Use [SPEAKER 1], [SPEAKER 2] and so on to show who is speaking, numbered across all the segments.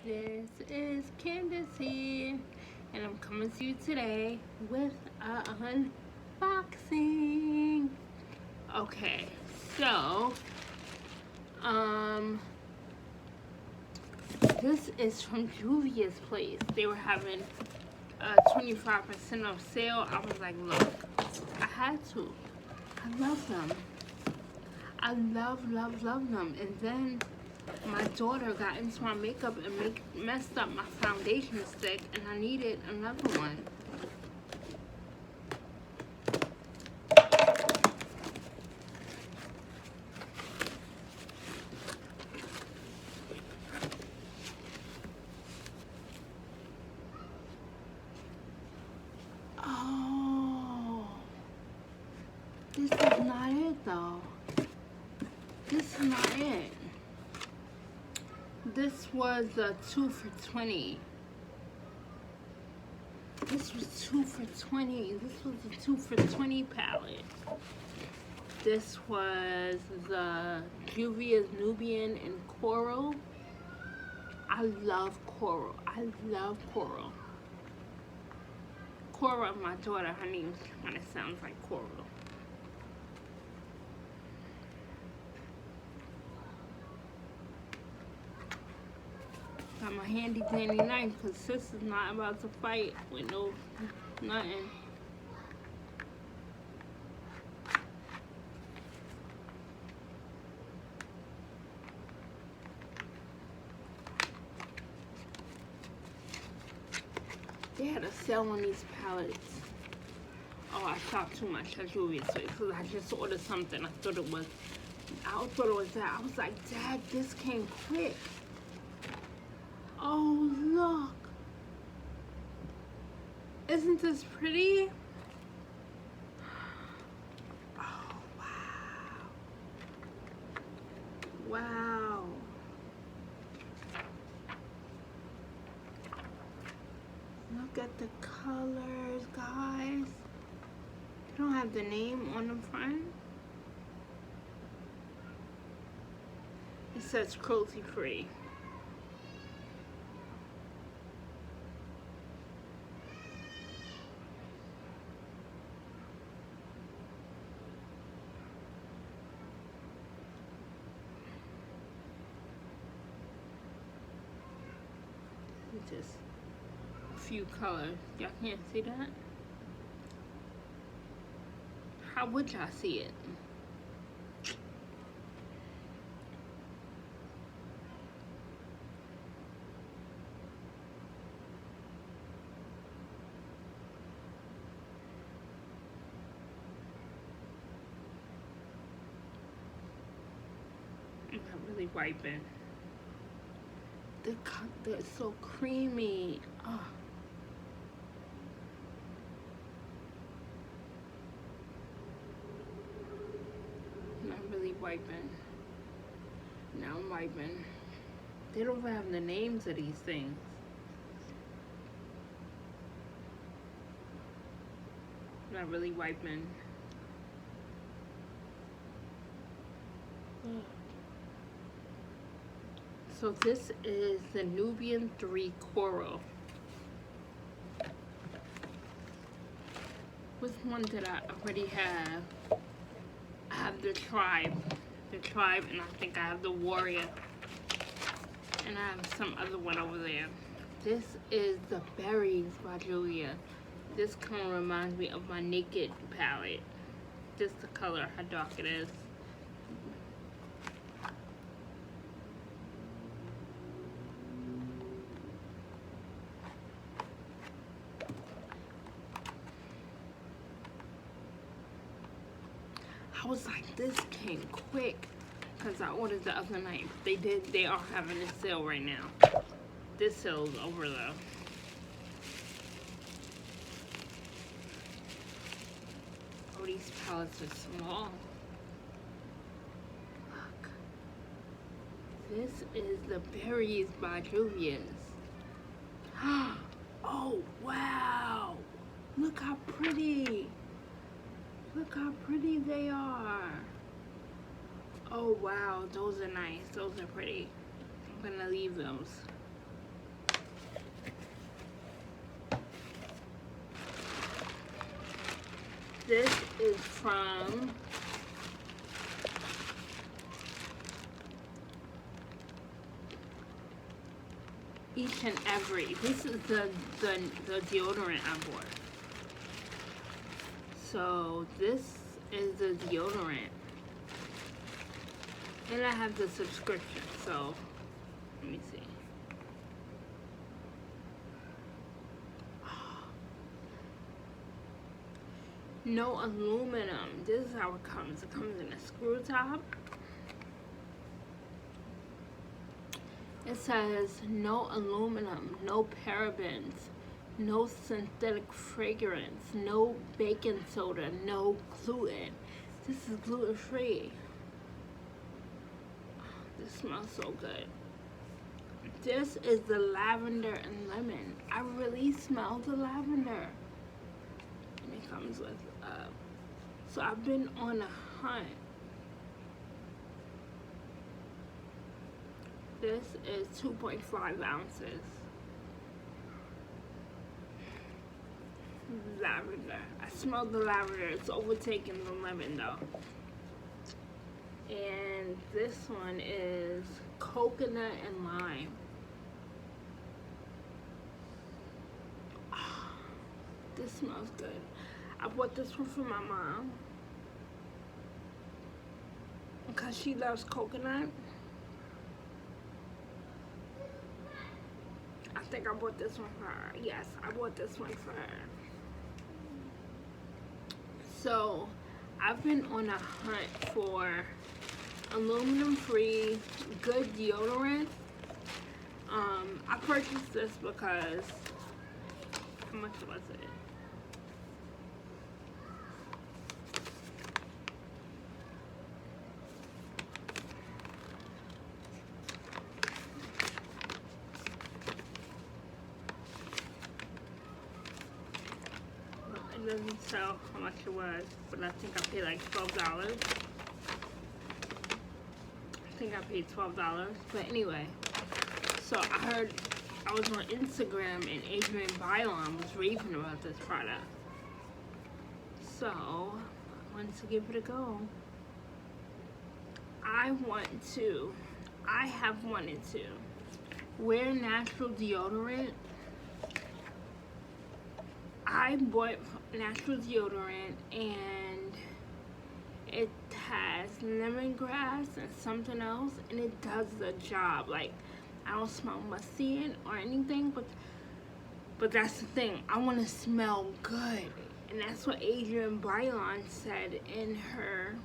[SPEAKER 1] This is Candace here, and I'm coming to you today with an unboxing. Okay, so this is from Juvia'splce. They were having 25% off sale. I was like, look, I had to. I love them. I love them. And then my daughter got into my makeup and messed up my foundation stick, and I needed another one. Oh, this is not it though. This is not it. This was a 2 for $20. This was 2 for $20. This was a 2 for $20 palette. This was the Juvia's Nubian and Coral. I love Coral. I love Coral. Coral, my daughter, her name kind of sounds like Coral. Got my handy dandy knife because sis is not about to fight with nothing. They had a sale on these palettes. Oh, I shopped too much at Juvia'splce because I just ordered something. I thought it was that. I was like, Dad, this came quick. Oh, look. Isn't this pretty? Oh, wow. Wow. Look at the colors, guys. They don't have the name on the front. It says cruelty free. Just a few colors. Y'all can't see that? How would y'all see it? I'm not really wiping. They're so creamy. Oh. Not really wiping. Now I'm wiping. They don't have the names of these things. Not really wiping. Oh. So this is the Nubian 3 Coral. Which one did I already have? I have the Tribe, and I think I have the Warrior, and I have some other one over there. This is the Berries by Julia. This kind of reminds me of my Naked palette. Just the color, how dark it is. I was like, this came quick because I ordered the other night. They are having a sale right now. This sale's over though. Oh, these palettes are small. Look. This is the Berries by Juvia's. Oh, wow. Look how pretty. Look how pretty they are. Oh wow, those are nice. Those are pretty. I'm gonna leave those. This is from Each and Every. This is the deodorant I bought. So this is the deodorant. And I have the subscription, so let me see. No aluminum. This is how it comes. It comes in a screw top. It says no aluminum, no parabens, no synthetic fragrance, no baking soda, no gluten. This is gluten free. This smells so good. This is the lavender and lemon. I really smell the lavender. And it comes with, so I've been on a hunt. This is 2.5 ounces. Lavender. I smell the lavender. It's overtaking the lemon though. And this one is coconut and lime. Oh, this smells good. I bought this one for my mom because she loves coconut. I think I bought this one for her. Yes, I bought this one for her. So I've been on a hunt for aluminum-free, good deodorant. I purchased this because, how much was it? It doesn't tell how much it was, but I think I paid like $12. I think I paid $12, but anyway, so I was on Instagram and Adrian Bylon was raving about this product, so I wanted to give it a go. I have wanted to wear natural deodorant. I bought natural deodorant and it has lemongrass and something else, and it does the job. Like, I don't smell musty or anything, but that's the thing. I want to smell good, and that's what Adrian Bylon said in her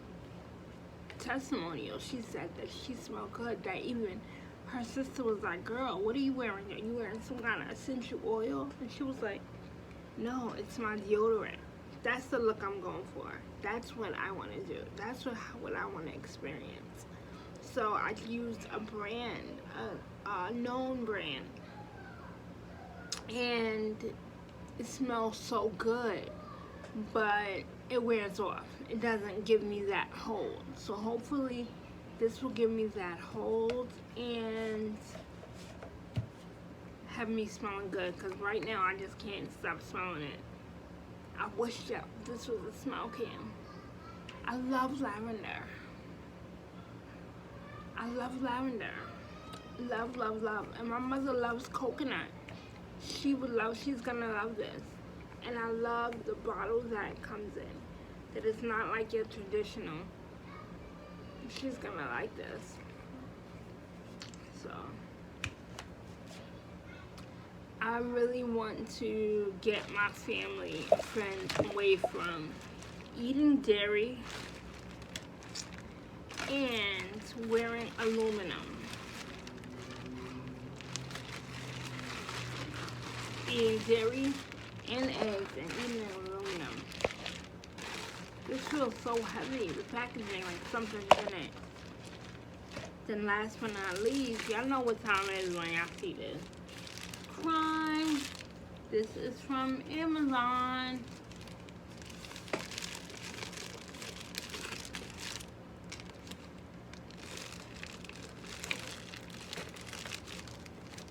[SPEAKER 1] testimonial. She said that she smelled good. That even her sister was like, "Girl, what are you wearing? Are you wearing some kind of essential oil?" And she was like, "No, it's my deodorant." That's the look I'm going for. That's what I want to do. That's what I want to experience. So I used a brand, a known brand, and it smells so good, but it wears off. It doesn't give me that hold. So hopefully this will give me that hold and have me smelling good, because right now I just can't stop smelling it. I wish that this was a smell can. I love lavender. I love lavender. Love, love, love. And my mother loves coconut. She's gonna love this. And I love the bottle that it comes in. That it's not like your traditional. She's gonna like this. So I really want to get my family and friends away from eating dairy and wearing aluminum. Eating dairy and eggs and eating aluminum. This feels so heavy, the packaging, like something's in it. Then last but not least, y'all know what time it is when y'all see this. Crime. This is from Amazon.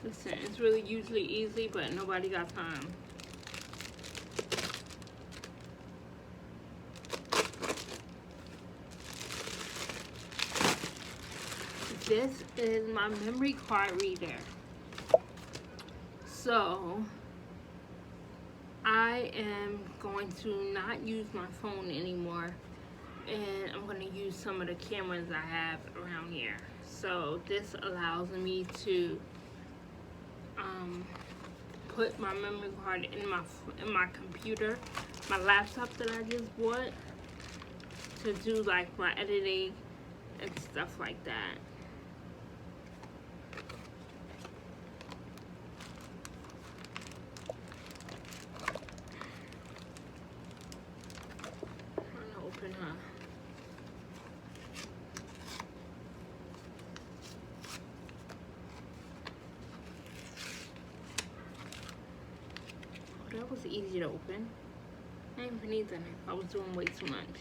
[SPEAKER 1] Listen, it's really usually easy, but nobody got time. this is my memory card reader. So I am going to not use my phone anymore, and I'm going to use some of the cameras I have around here. So this allows me to put my memory card in my computer, my laptop that I just bought, to do like my editing and stuff like that. I'm gonna open her. Oh, that was easy to open. I didn't even need that. I was doing way too much.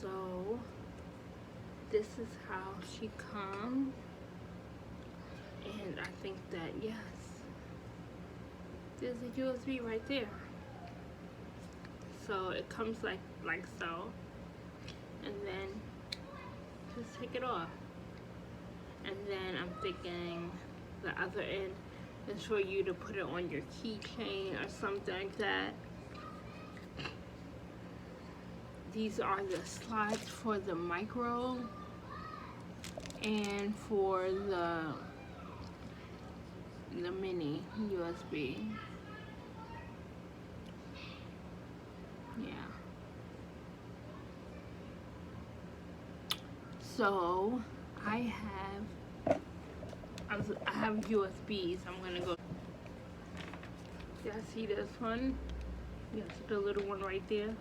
[SPEAKER 1] So this is how she comes, and I think that yes, there's a USB right there. So it comes like so, and then just take it off. And then I'm thinking the other end is for you to put it on your keychain or something like that. These are the slots for the micro and for the mini USB. Yeah. So I have USBs. I'm gonna go. Y'all see this one? Y'all see the little one right there?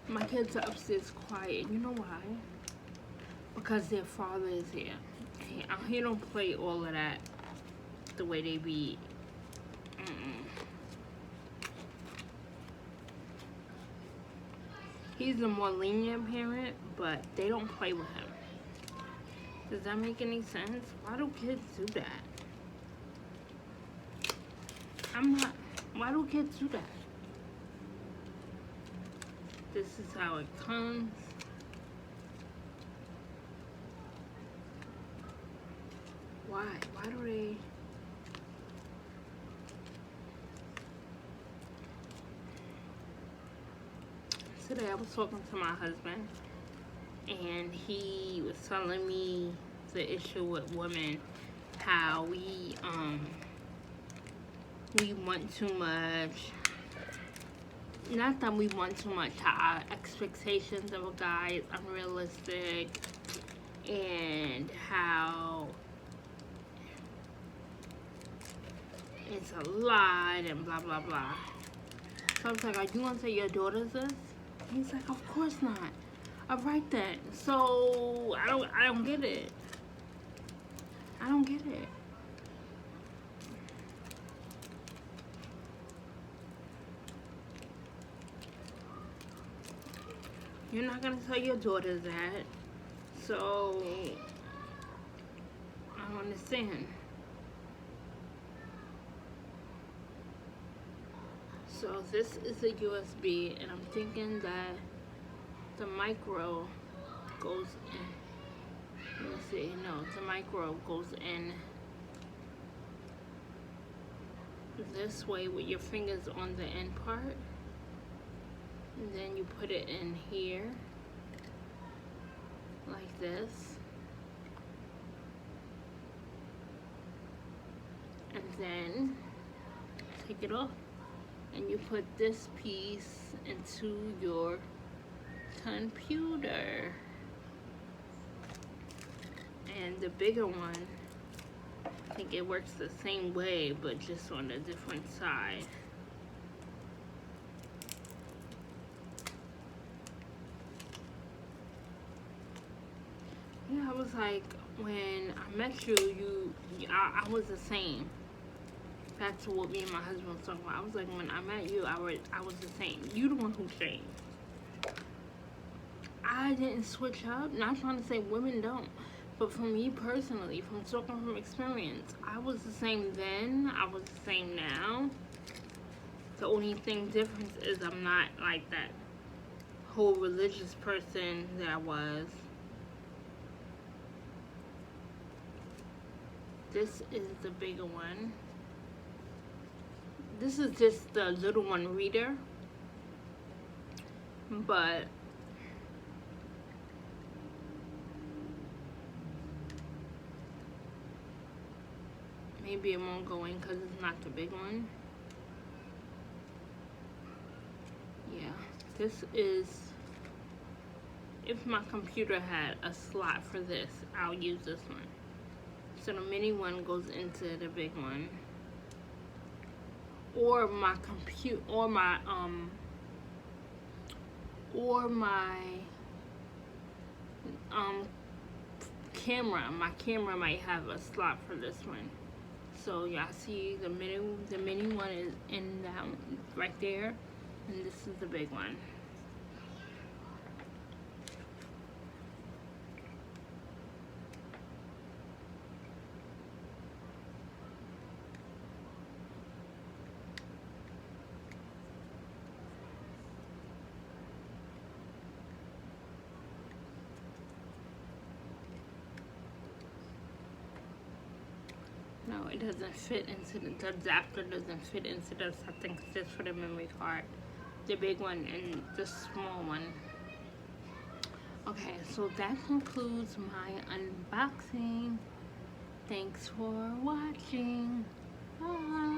[SPEAKER 1] My kids are upstairs quiet. You know why? Because their father is here. He don't play all of that the way they be. He's a more lenient parent, but they don't play with him. Does that make any sense? Why do kids do that? Why do kids do that? This is how it comes. Why? Why do they? Today I was talking to my husband, and he was telling me the issue with women, how we want too much. Not that we want too much, how our expectations of a guy is unrealistic, and how it's a lot and blah blah blah. So I was like, are you gonna say your daughter's this? He's like, of course not. Alright then. So I don't get it. I don't get it. You're not gonna tell your daughter that. So I don't understand. So this is a USB, and I'm thinking that the micro goes in. Let me see. No, the micro goes in this way with your fingers on the end part. And then you put it in here like this, and then take it off, and you put this piece into your computer. And the bigger one, I think it works the same way, but just on a different side. Yeah, I was like, when I met you, I was the same. That's what me and my husband was talking about. I was like, when I met you, I was the same. You the one who changed. I didn't switch up. Not trying to say women don't. But for me personally, from talking from experience, I was the same then, I was the same now. The only thing difference is I'm not like that whole religious person that I was. This is the bigger one. This is just the little one reader. But maybe it won't go in because it's not the big one. Yeah, this is, if my computer had a slot for this, I'll use this one. So the mini one goes into the big one. Or my camera. My camera might have a slot for this one. So y'all see the mini one is in that one, right there, and this is the big one. No, it doesn't fit into the adapter doesn't fit into this. I think it's just for the memory card. The big one and the small one. Okay, so that concludes my unboxing. Thanks for watching. Bye.